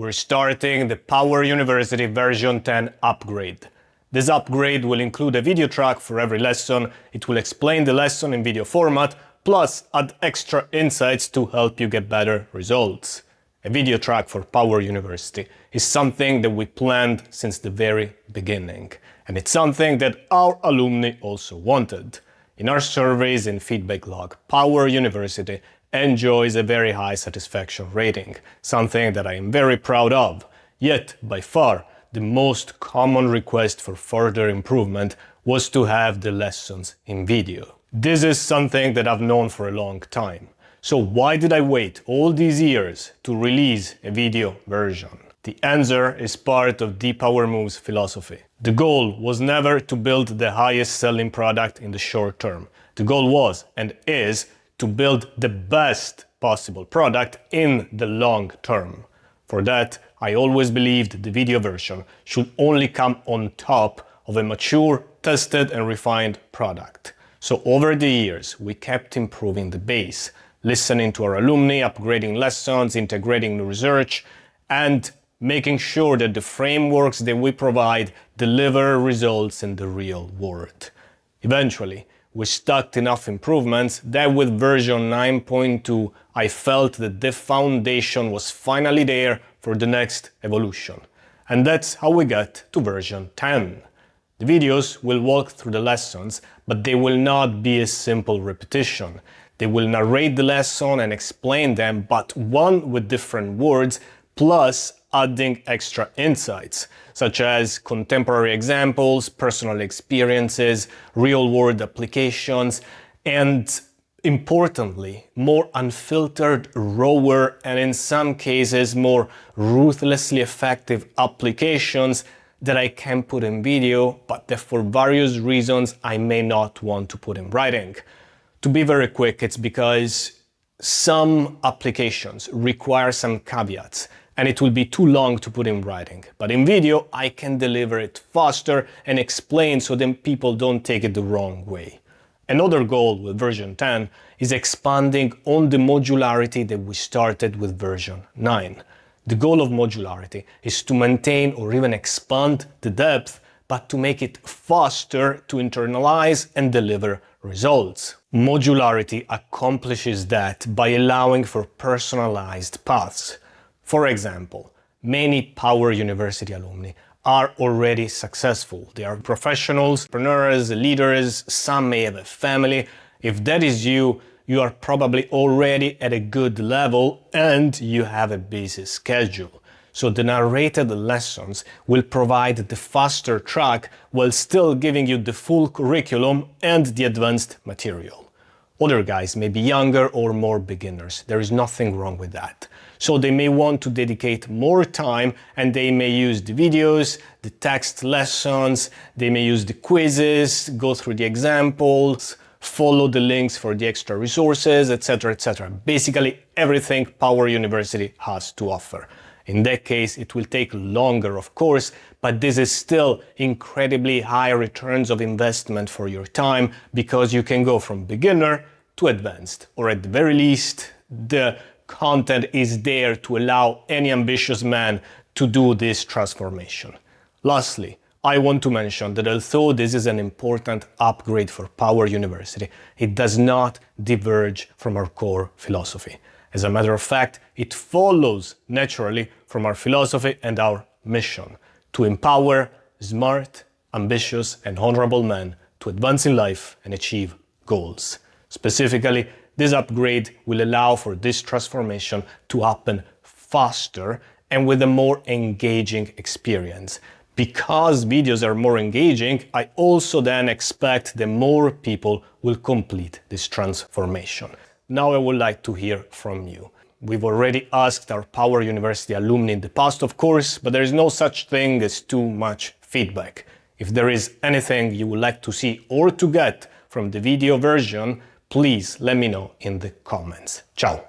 we're starting the Power University version 10 upgrade. This upgrade will include a video track for every lesson. It will explain the lesson in video format, plus add extra insights to help you get better results. A video track for Power University is something that we planned since the very beginning, and it's something that our alumni also wanted. In our surveys and feedback log, Power University enjoys a very high satisfaction rating, something that I am very proud of. Yet, by far, the most common request for further improvement was to have the lessons in video. This is something that I've known for a long time. So why did I wait all these years to release a video version? The answer is part of the Power Moves philosophy. The goal was never to build the highest selling product in the short term. The goal was and is to build the best possible product in the long term. For that, I always believed the video version should only come on top of a mature, tested and refined product. So over the years, we kept improving the base, listening to our alumni, upgrading lessons, integrating new research, and making sure that the frameworks that we provide deliver results in the real world. Eventually, we stacked enough improvements that with version 9.2, I felt that the foundation was finally there for the next evolution. And that's how we got to version 10. The videos will walk through the lessons, but they will not be a simple repetition. They will narrate the lesson and explain them, but one with different words, plus adding extra insights, such as contemporary examples, personal experiences, real-world applications, and importantly, more unfiltered, rawer, and in some cases more ruthlessly effective applications that I can put in video, but that for various reasons I may not want to put in writing. To be very quick, it's because some applications require some caveats, and it will be too long to put in writing. But in video, I can deliver it faster and explain so then people don't take it the wrong way. Another goal with version 10 is expanding on the modularity that we started with version 9. The goal of modularity is to maintain or even expand the depth, but to make it faster to internalize and deliver results. Modularity accomplishes that by allowing for personalized paths. For example, many Power University alumni are already successful. They are professionals, entrepreneurs, leaders, some may have a family. If that is you, you are probably already at a good level and you have a busy schedule. So the narrated lessons will provide the faster track while still giving you the full curriculum and the advanced material. Other guys may be younger or more beginners. There is nothing wrong with that. So they may want to dedicate more time and they may use the videos, the text lessons, they may use the quizzes, go through the examples, follow the links for the extra resources, etc., etc. Basically everything Power University has to offer. In that case, it will take longer, of course, but this is still incredibly high returns of investment for your time because you can go from beginner to advanced, or at the very least, the content is there to allow any ambitious man to do this transformation. Lastly, I want to mention that although this is an important upgrade for Power University, it does not diverge from our core philosophy. As a matter of fact, it follows naturally from our philosophy and our mission to empower smart, ambitious, and honorable men to advance in life and achieve goals. Specifically, this upgrade will allow for this transformation to happen faster and with a more engaging experience. Because videos are more engaging, I also then expect that more people will complete this transformation. Now I would like to hear from you. We've already asked our Power University alumni in the past, of course, but there is no such thing as too much feedback. If there is anything you would like to see or to get from the video version, please let me know in the comments. Ciao!